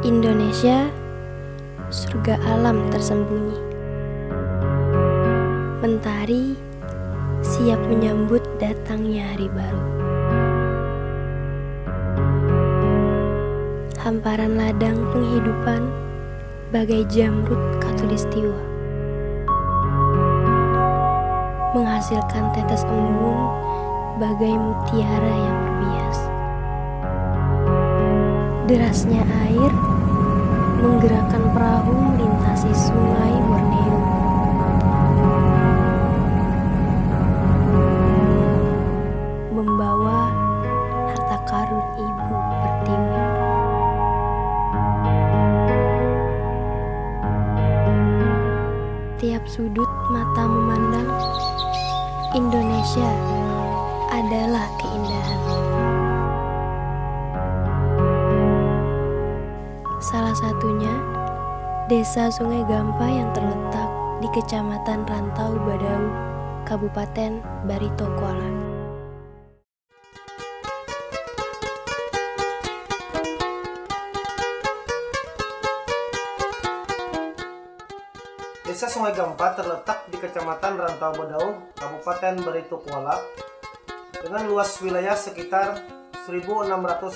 Indonesia, surga alam tersembunyi. Mentari siap menyambut datangnya hari baru. Hamparan ladang penghidupan bagai jamrud khatulistiwa, menghasilkan tetes embun bagai mutiara yang berbias. Derasnya air menggerakkan perahu melintasi sungai Borneo. Membawa harta karun ibu pertiwi. Tiap sudut mata memandang, Indonesia adalah keindahan. Salah satunya Desa Sungai Gampa yang terletak di Kecamatan Rantau Badau, Kabupaten Barito Kuala. Desa Sungai Gampa terletak di Kecamatan Rantau Badau, Kabupaten Barito Kuala, dengan luas wilayah sekitar 1.600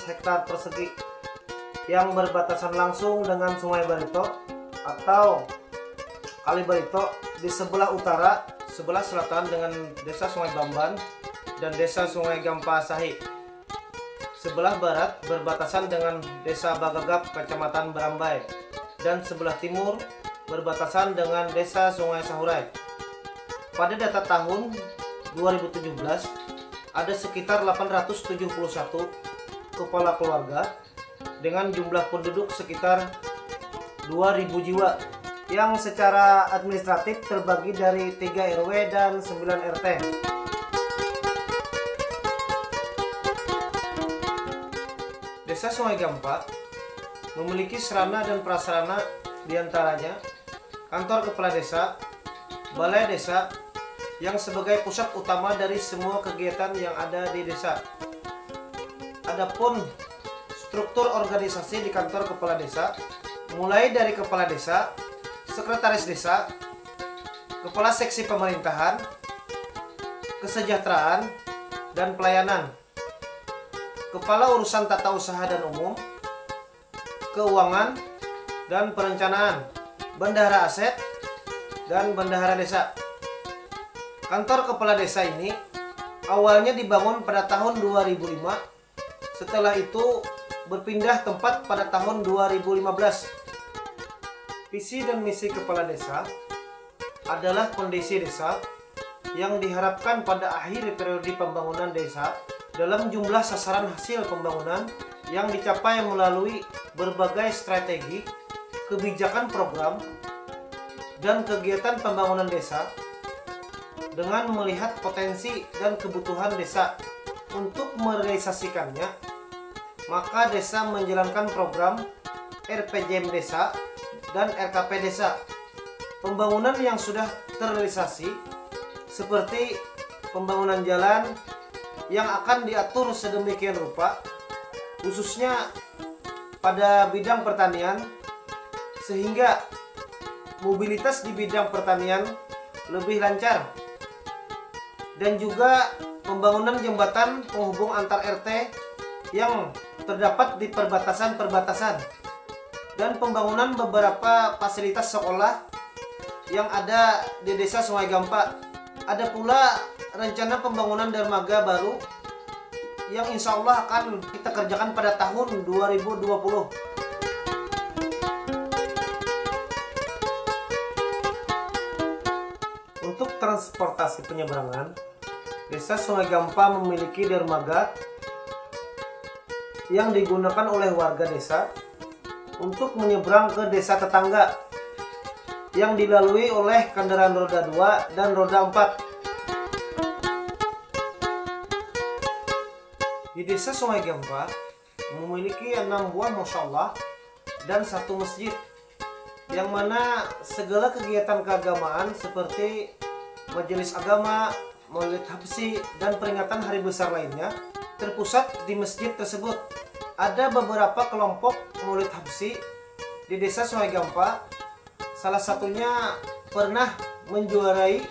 hektar persegi yang berbatasan langsung dengan Sungai Barito atau Kali Barito di sebelah utara, sebelah selatan dengan Desa Sungai Bamban dan Desa Sungai Gampa Sahi. Sebelah barat berbatasan dengan Desa Bagagap, Kecamatan Berambai, dan sebelah timur berbatasan dengan Desa Sungai Sahurai. Pada data tahun 2017, ada sekitar 871 kepala keluarga dengan jumlah penduduk sekitar 2.000 jiwa yang secara administratif terbagi dari 3 RW dan 9 RT. Desa Sungai Gampa memiliki sarana dan prasarana, diantaranya kantor kepala desa, balai desa yang sebagai pusat utama dari semua kegiatan yang ada di desa. Adapun struktur organisasi di kantor kepala desa mulai dari kepala desa, sekretaris desa, kepala seksi pemerintahan, kesejahteraan dan pelayanan, kepala urusan tata usaha dan umum, keuangan dan perencanaan, bendahara aset dan bendahara desa. Kantor kepala desa ini awalnya dibangun pada tahun 2005. Setelah itu berpindah tempat pada tahun 2015. Visi dan misi kepala desa adalah kondisi desa yang diharapkan pada akhir periode pembangunan desa dalam jumlah sasaran hasil pembangunan yang dicapai melalui berbagai strategi, kebijakan program, dan kegiatan pembangunan desa dengan melihat potensi dan kebutuhan desa. Untuk merealisasikannya, maka desa menjalankan program RPJM Desa dan RKP Desa. Pembangunan yang sudah terrealisasi seperti pembangunan jalan yang akan diatur sedemikian rupa, khususnya pada bidang pertanian, sehingga mobilitas di bidang pertanian lebih lancar, dan juga pembangunan jembatan penghubung antar RT yang terdapat di perbatasan-perbatasan, dan pembangunan beberapa fasilitas sekolah yang ada di Desa Sungai Gampa. Ada pula rencana pembangunan dermaga baru yang insya Allah akan kita kerjakan pada tahun 2020. Untuk transportasi penyeberangan, Desa Sungai Gampa memiliki dermaga yang digunakan oleh warga desa untuk menyeberang ke desa tetangga yang dilalui oleh kendaraan roda 2 dan roda 4. Di Desa Sungai Gampa memiliki 6 buah mushola dan 1 masjid, yang mana segala kegiatan keagamaan seperti majelis agama, maulid habsi, dan peringatan hari besar lainnya terpusat di masjid tersebut. Ada beberapa kelompok maulid habsi di Desa Sungai Gampa salah satunya pernah menjuarai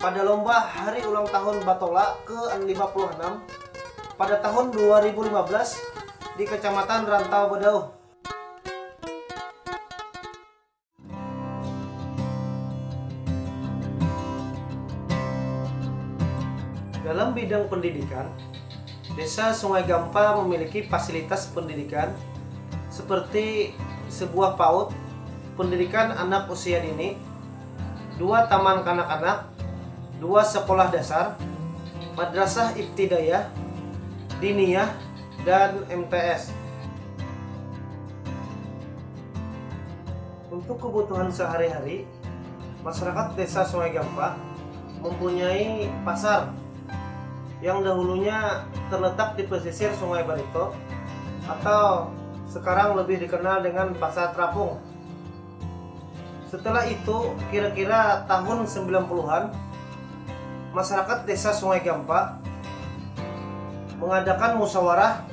pada lomba Hari Ulang Tahun Batola ke-56 pada tahun 2015 di Kecamatan Rantau Bedauh. Dalam bidang pendidikan, Desa Sungai Gampa memiliki fasilitas pendidikan seperti sebuah PAUD, pendidikan anak usia dini, 2 taman kanak-kanak, 2 sekolah dasar, madrasah ibtidayah, diniyah, dan MTS. Untuk kebutuhan sehari-hari, masyarakat Desa Sungai Gampa mempunyai pasar yang dahulunya terletak di pesisir Sungai Barito atau sekarang lebih dikenal dengan Pasar Terapung. Setelah itu, kira-kira tahun 90-an, masyarakat Desa Sungai Gampa mengadakan musyawarah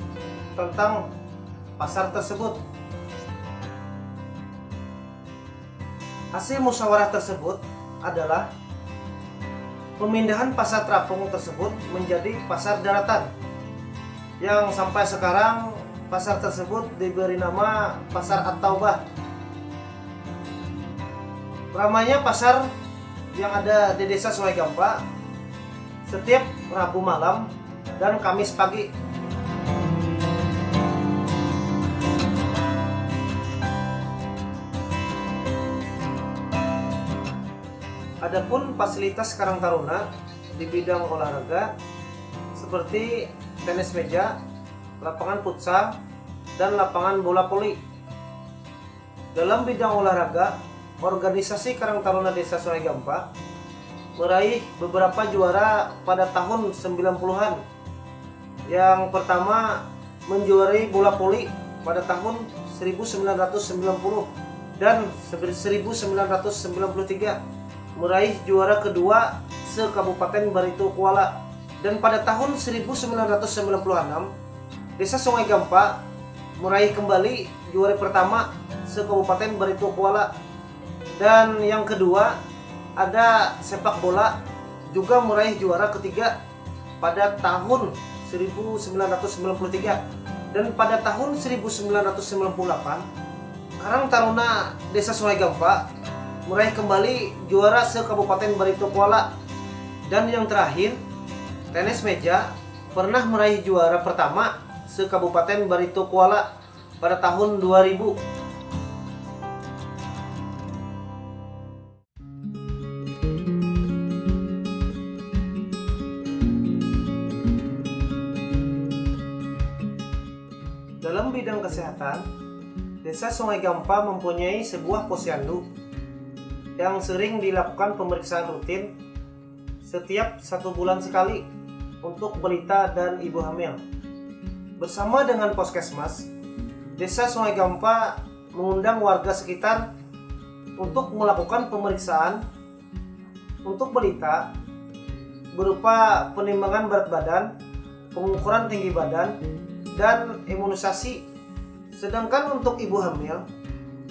tentang pasar tersebut. Hasil musyawarah tersebut adalah pemindahan pasar terapung tersebut menjadi pasar daratan, yang sampai sekarang pasar tersebut diberi nama Pasar At-Taubah. Ramainya pasar yang ada di Desa Sungai Gampa setiap Rabu malam dan Kamis pagi. Adapun fasilitas Karang Taruna di bidang olahraga seperti tenis meja, lapangan futsal, dan lapangan bola voli. Dalam bidang olahraga, organisasi Karang Taruna Desa Sungai Gampa meraih beberapa juara pada tahun 90-an. Yang pertama menjuarai bola voli pada tahun 1990 dan 1993. Meraih juara kedua se-Kabupaten Barito Kuala, dan pada tahun 1996 Desa Sungai Gampa meraih kembali juara pertama se-Kabupaten Barito Kuala, dan yang kedua ada sepak bola juga meraih juara ketiga pada tahun 1993, dan pada tahun 1998 Karang Taruna Desa Sungai Gampa meraih kembali juara se-Kabupaten Barito Kuala. Dan yang terakhir, tenis meja pernah meraih juara pertama se-Kabupaten Barito Kuala pada tahun 2000. Dalam bidang kesehatan, Desa Sungai Gampa mempunyai sebuah posyandu yang sering dilakukan pemeriksaan rutin setiap 1 bulan sekali untuk balita dan ibu hamil. Bersama dengan Puskesmas, Desa Sungai Gampa mengundang warga sekitar untuk melakukan pemeriksaan untuk balita berupa penimbangan berat badan, pengukuran tinggi badan, dan imunisasi. Sedangkan untuk ibu hamil,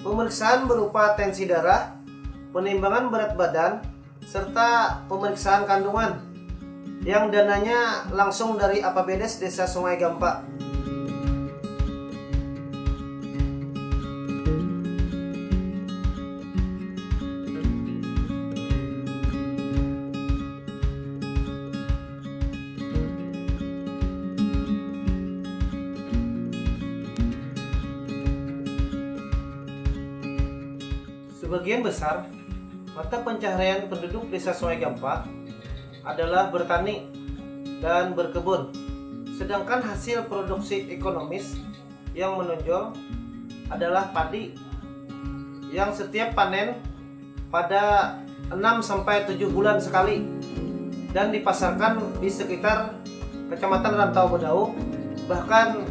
pemeriksaan berupa tensi darah, penimbangan berat badan, serta pemeriksaan kandungan yang dananya langsung dari APBDes Desa Sungai Gampa. Sebagian besar mata pencaharian penduduk Desa Sungai Gampa adalah bertani dan berkebun. Sedangkan hasil produksi ekonomis yang menonjol adalah padi yang setiap panen pada 6-7 bulan sekali dan dipasarkan di sekitar Kecamatan Rantau Bedauh, bahkan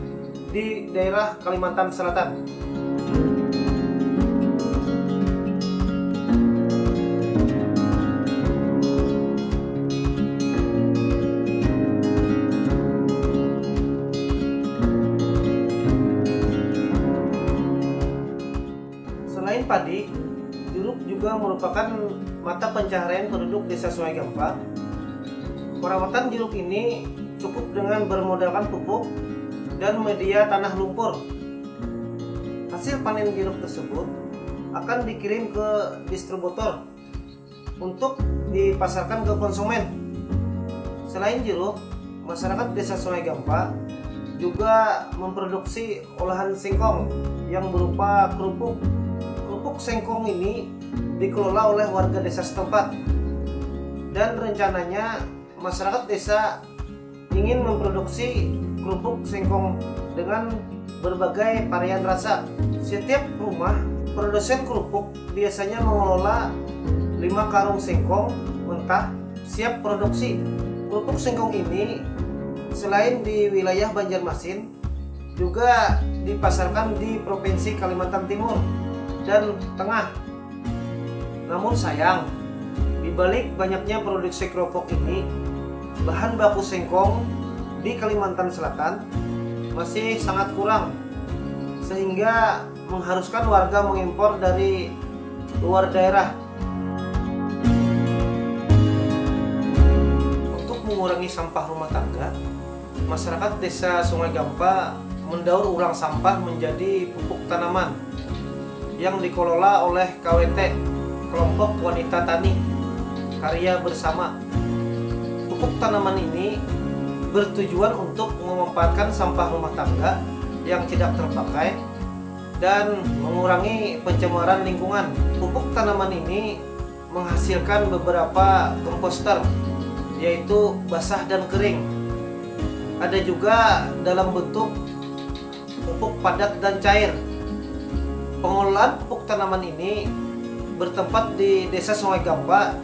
di daerah Kalimantan Selatan. Selain padi, jeruk juga merupakan mata pencaharian penduduk Desa Sungai Gampa. Perawatan jeruk ini cukup dengan bermodalkan pupuk dan media tanah lumpur. Hasil panen jeruk tersebut akan dikirim ke distributor untuk dipasarkan ke konsumen. Selain jeruk, masyarakat Desa Sungai Gampa juga memproduksi olahan singkong yang berupa kerupuk. Kerupuk singkong ini dikelola oleh warga desa setempat, dan rencananya masyarakat desa ingin memproduksi kerupuk singkong dengan berbagai varian rasa. Setiap rumah produsen kerupuk biasanya mengelola 5 karung singkong mentah siap produksi. Kerupuk singkong ini selain di wilayah Banjarmasin juga dipasarkan di Provinsi Kalimantan Timur dan Tengah. Namun sayang, di balik banyaknya produksi kerupuk ini, bahan baku singkong di Kalimantan Selatan masih sangat kurang, sehingga mengharuskan warga mengimpor dari luar daerah. Untuk mengurangi sampah rumah tangga, masyarakat Desa Sungai Gampa mendaur ulang sampah menjadi pupuk tanaman yang dikelola oleh KWT, Kelompok Wanita Tani Karya Bersama. Pupuk tanaman ini bertujuan untuk memanfaatkan sampah rumah tangga yang tidak terpakai dan mengurangi pencemaran lingkungan. Pupuk tanaman ini menghasilkan beberapa komposter, yaitu basah dan kering. Ada juga dalam bentuk pupuk padat dan cair. Pengelolaan pupuk tanaman ini bertempat di Desa Sungai Gampa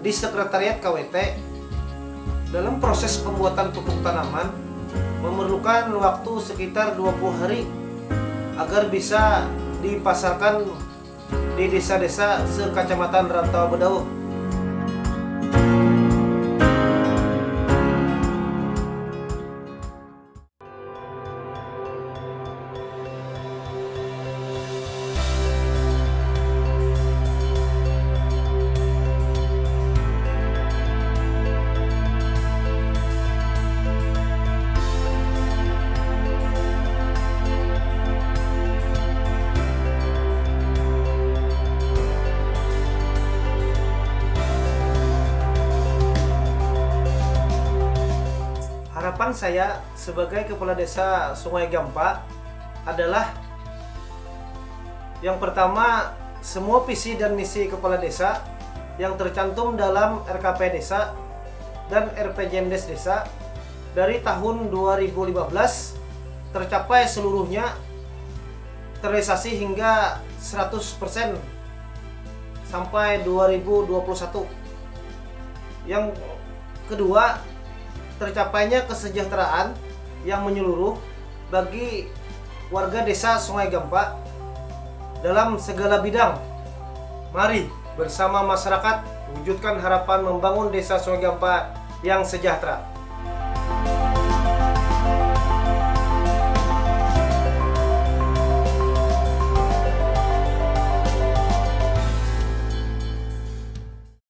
di Sekretariat KWT. Dalam proses pembuatan pupuk tanaman memerlukan waktu sekitar 20 hari agar bisa dipasarkan di desa-desa sekecamatan Rantau Bedauh. Harapan saya sebagai Kepala Desa Sungai Gampa adalah yang pertama, semua visi dan misi Kepala Desa yang tercantum dalam RKP Desa dan RPJMDes Desa dari tahun 2015 tercapai seluruhnya, terrealisasi hingga 100% sampai 2021. Yang kedua, tercapainya kesejahteraan yang menyeluruh bagi warga Desa Sungai Gampa dalam segala bidang. Mari bersama masyarakat wujudkan harapan membangun Desa Sungai Gampa yang sejahtera.